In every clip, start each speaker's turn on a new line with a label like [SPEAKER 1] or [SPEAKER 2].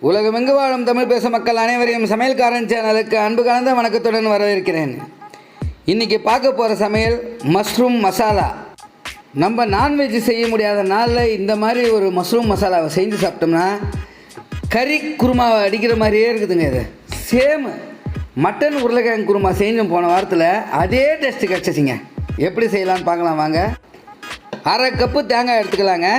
[SPEAKER 1] உலகமெங்கு வாழும் தமிழ் பேசும் மக்கள் அனைவரையும் சமையல்காரன் சேனலுக்கு அன்பு கலந்த வணக்கத்துடன் வரவேற்கிறேன். இன்றைக்கி பார்க்க போகிற சமையல் மஷ்ரூம் மசாலா. நம்ம நான்வெஜ் செய்ய முடியாத நாளில் இந்த மாதிரி ஒரு மஷ்ரூம் மசாலாவை செஞ்சு சாப்பிட்டோம்னா கறி குருமாவை அடிக்கிற மாதிரியே இருக்குதுங்க. இது சேம் மட்டன் உருளைக்கிழங்கு குருமா செஞ்சு போன வாரத்தில் அதே டேஸ்ட்டு கிடச்சிச்சிங்க. எப்படி செய்யலான்னு பார்க்கலாம் வாங்க. 1/2 கப்பு தேங்காய் எடுத்துக்கலாங்க.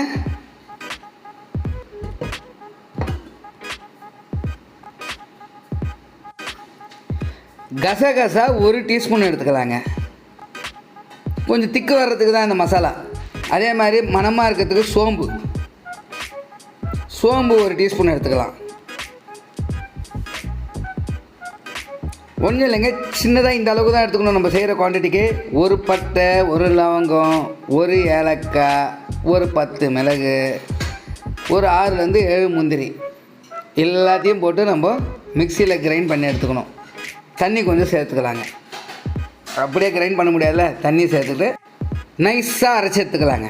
[SPEAKER 1] கசகசா 1 டீஸ்பூன் எடுத்துக்கலாங்க. கொஞ்சம் திக்கு வர்றதுக்கு தான் இந்த மசாலா. அதே மாதிரி மணமாக இருக்கிறதுக்கு சோம்பு 1 டீஸ்பூன் எடுத்துக்கலாம். ஒன்றும் இல்லைங்க, சின்னதாக இந்த அளவுக்கு தான் எடுத்துக்கணும். நம்ம செய்கிற குவான்டிட்டிக்கு 1 பட்டை, 1 லவங்கம், 1 ஏலக்காய், 10 மிளகு, 6லேருந்து 7 முந்திரி எல்லாத்தையும் போட்டு நம்ம மிக்சியில் கிரைண்ட் பண்ணி எடுத்துக்கணும். தண்ணி கொஞ்சம் சேர்த்துக்கலாங்க. அப்படியே கிரைண்ட் பண்ண முடியாதுல்ல, தண்ணி சேர்த்துட்டு நைஸாக அரைச்சி எடுத்துக்கலாங்க.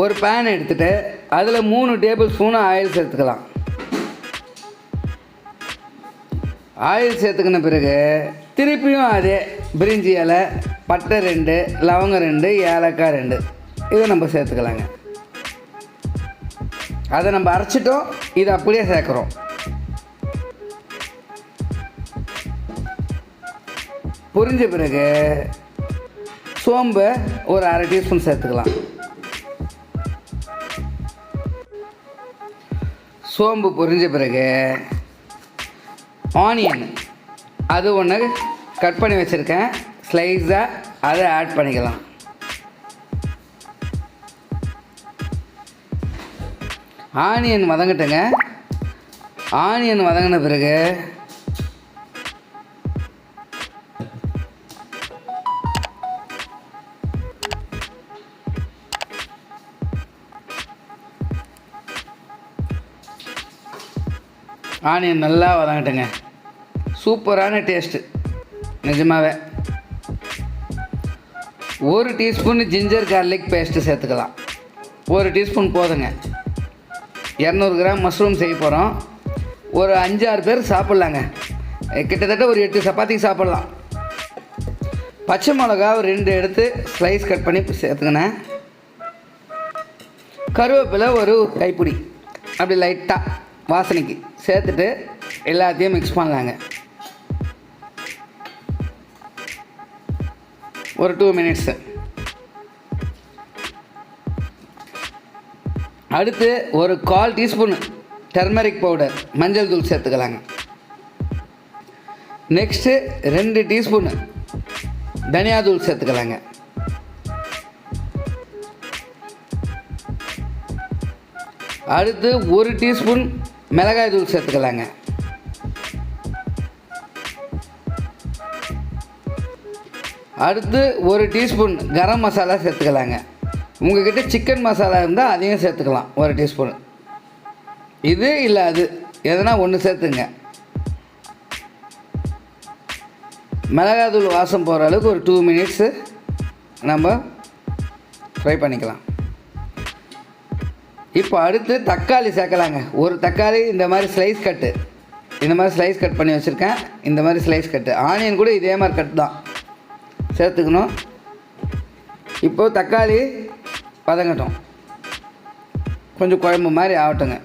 [SPEAKER 1] ஒரு பேன் எடுத்துகிட்டு அதில் 3 டேபிள் ஸ்பூன் ஆயில் சேர்த்துக்கலாம். ஆயில் சேர்த்துக்கின பிறகு திருப்பியும் அதே பிரிஞ்சி இலை, பட்டை 2, லவங்கம் 2, ஏலக்காய் 2 இதை நம்ம சேர்த்துக்கலாங்க. அதை நம்ம அரைச்சிட்டோம், இதை அப்படியே சேர்க்குறோம். பொரிஞ்ச பிறகு சோம்பை ஒரு 1/2 டீஸ்பூன் சேர்த்துக்கலாம். சோம்பு பொரிஞ்ச பிறகு ஆனியன் அது ஒன்று கட் பண்ணி வச்சுருக்கேன் ஸ்லைஸாக, அதை ஆட் பண்ணிக்கலாம். ஆனியன் வதங்கட்டுங்க. ஆனியன் வதங்கின பிறகு ஆனியன் நல்லா வதங்கட்டுங்க. சூப்பரான டேஸ்ட்டு நிஜமாகவே. 1 டீஸ்பூன் ஜிஞ்சர் கார்லிக் பேஸ்ட்டு சேர்த்துக்கலாம். 1 டீஸ்பூன் போதுங்க. 200 கிராம் மஷ்ரூம் செய்ய போகிறோம். ஒரு 5-6 பேர் சாப்பிட்லாங்க. கிட்டத்தட்ட ஒரு 8 சப்பாத்திக்கு சாப்பிட்லாம். பச்சை மிளகா ஒரு 2 எடுத்து ஸ்லைஸ் கட் பண்ணி சேர்த்துக்கினேன். கருவேப்பிலை ஒரு கைப்பிடி அப்படி லைட்டாக வாசனைக்கு சேர்த்துட்டு எல்லாத்தையும் மிக்ஸ் பண்ணலாங்க. ஒரு 2 மினிட்ஸு. அடுத்து ஒரு 1/4 டீஸ்பூன் டர்மரிக் பவுடர் மஞ்சள் தூள் சேர்த்துக்கலாங்க. நெக்ஸ்ட்டு 2 டீஸ்பூன் தனியா தூள் சேர்த்துக்கலாங்க. அடுத்து 1 டீஸ்பூன் மிளகாய் தூள் சேர்த்துக்கலாங்க. அடுத்து 1 டீஸ்பூன் கரம் மசாலா சேர்த்துக்கலாங்க. உங்கள்கிட்ட சிக்கன் மசாலா இருந்தால் அதையும் சேர்த்துக்கலாம் 1 டீஸ்பூன். இது இல்லை அது எதனா ஒன்று சேர்த்துங்க. மிளகாத்தூள் வாசம் போகிற அளவுக்கு ஒரு 2 மினிட்ஸு நம்ம ஃப்ரை பண்ணிக்கலாம். இப்போ அடுத்து தக்காளி சேர்க்கலாங்க. ஒரு தக்காளி இந்த மாதிரி ஸ்லைஸ் கட் பண்ணி வச்சுருக்கேன். இந்த மாதிரி ஸ்லைஸ் கட்டு. ஆனியன் கூட இதே மாதிரி கட் தான் சேர்த்துக்கணும். இப்போது தக்காளி வதங்கட்டும், கொஞ்சம் குழம்பு மாதிரி ஆகட்டுங்க.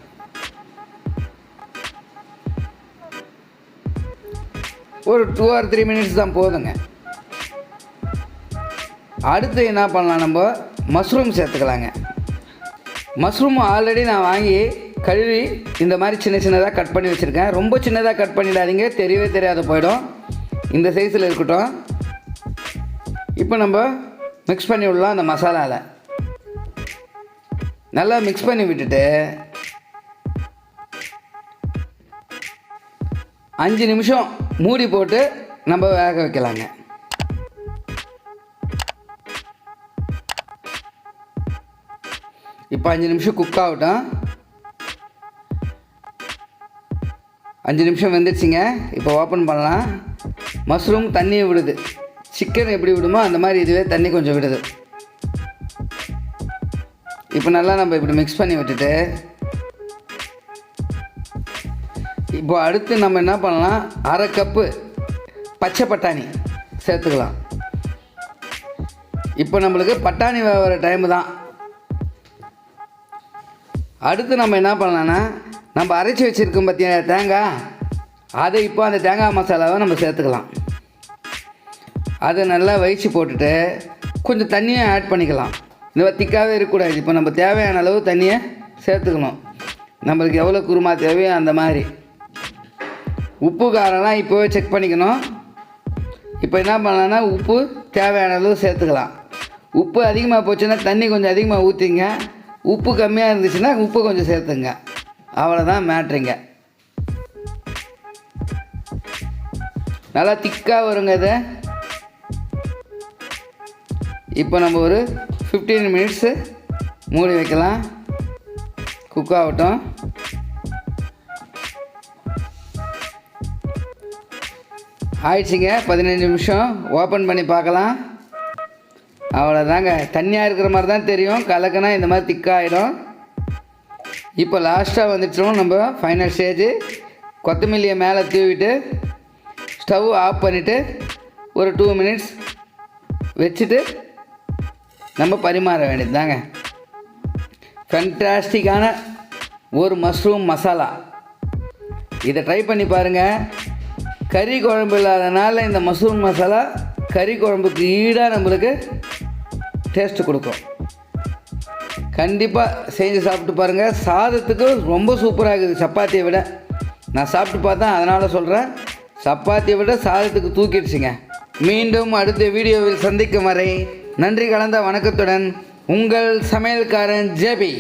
[SPEAKER 1] ஒரு 2 or 3 மினிட்ஸ் தான் போதுங்க. அடுத்து என்ன பண்ணலாம், நம்ம மஷ்ரூம் சேர்த்துக்கலாங்க. மஷ்ரூம் ஆல்ரெடி நான் வாங்கி கழுவி இந்த மாதிரி சின்னதாக கட் பண்ணி வச்சுருக்கேன். ரொம்ப சின்னதாக கட் பண்ணிடாதீங்க, தெரியவே தெரியாத போயிடும். இந்த சைஸில் இருக்கட்டும். இப்போ நம்ம மிக்ஸ் பண்ணி விடலாம். அந்த மசாலாவில் நல்லா மிக்ஸ் பண்ணி விட்டுட்டு 5 நிமிஷம் மூடி போட்டு நம்ம வேக வைக்கலாங்க. இப்போ 5 நிமிஷம் குக் ஆகட்டும். 5 நிமிஷம் வெந்துடுச்சிங்க. இப்போ ஓப்பன் பண்ணலாம். மஷ்ரூம் தண்ணியை விடுது. சிக்கன் எப்படி விடுமோ அந்த மாதிரி இதுவே தண்ணி கொஞ்சம் விடுது. இப்போ நல்லா நம்ம இப்படி மிக்ஸ் பண்ணி விட்டுட்டு இப்போ அடுத்து நம்ம என்ன பண்ணலாம், அரை கப்பு பச்சை பட்டாணி சேர்த்துக்கலாம். இப்போ நம்மளுக்கு பட்டாணி வேகிற டைமு தான். அடுத்து நம்ம என்ன பண்ணலான்னா, நம்ம அரைச்சி வச்சுருக்கோம் பார்த்தியா தேங்காய், அதை இப்போ அந்த தேங்காய் மசாலாவை நம்ம சேர்த்துக்கலாம். அதை நல்லா வயிச்சு போட்டுட்டு கொஞ்சம் தண்ணியை ஆட் பண்ணிக்கலாம். இந்த திக்காகவே இருக்கக்கூடாது. இப்போ நம்ம தேவையான அளவு தண்ணியை சேர்த்துக்கணும். நம்மளுக்கு எவ்வளோ குருமா தேவையோ அந்த மாதிரி. உப்பு காரம்லாம் இப்போவே செக் பண்ணிக்கணும். இப்போ என்ன பண்ணலான்னா, உப்பு தேவையான அளவு சேர்த்துக்கலாம். உப்பு அதிகமாக போச்சுன்னா தண்ணி கொஞ்சம் அதிகமாக ஊற்றிங்க. உப்பு கம்மியாக இருந்துச்சுன்னா உப்பு கொஞ்சம் சேர்த்துங்க. அவ்வளோதான் மேட்ருங்க. நல்லா திக்காக வருங்க இது. இப்போ நம்ம ஒரு 15 மினிட்ஸு மூடி வைக்கலாம். குக் ஆகட்டும். ஆயிடுச்சிங்க 15 நிமிஷம். ஓப்பன் பண்ணி பார்க்கலாம். அவ்வளோதாங்க. தண்ணியாக இருக்கிற மாதிரி தான் தெரியும். கலக்குனா இந்த மாதிரி திக்காகிடும். இப்போ லாஸ்ட்டாக வந்துட்டோம் நம்ம ஃபைனல் ஸ்டேஜு. கொத்தமல்லியை மேலே தூவிட்டு ஸ்டவ் ஆஃப் பண்ணிவிட்டு ஒரு 2 மினிட்ஸ் வச்சுட்டு நம்ம பரிமாற வேண்டியது தாங்க. ஃபேன்டாஸ்டிக்கான ஒரு மஷ்ரூம் மசாலா. இதை ட்ரை பண்ணி பாருங்கள். கறி குழம்பு இல்லாதனால இந்த மஷ்ரூம் மசாலா கறி குழம்புக்கு ஈடாக நம்மளுக்கு டேஸ்ட்டு கொடுக்கும். கண்டிப்பாக செஞ்சு சாப்பிட்டு பாருங்கள். சாதத்துக்கு ரொம்ப சூப்பராக இருக்குது சப்பாத்தியை விட. நான் சாப்பிட்டு பார்த்தேன், அதனால் சொல்கிறேன். சப்பாத்தியை விட சாதத்துக்கு தூக்கிடுச்சுங்க. மீண்டும் அடுத்த வீடியோவில் சந்திக்கும் வரை நன்றி கலந்த வணக்கத்துடன் உங்கள் சமையல்காரன் ஜேபி.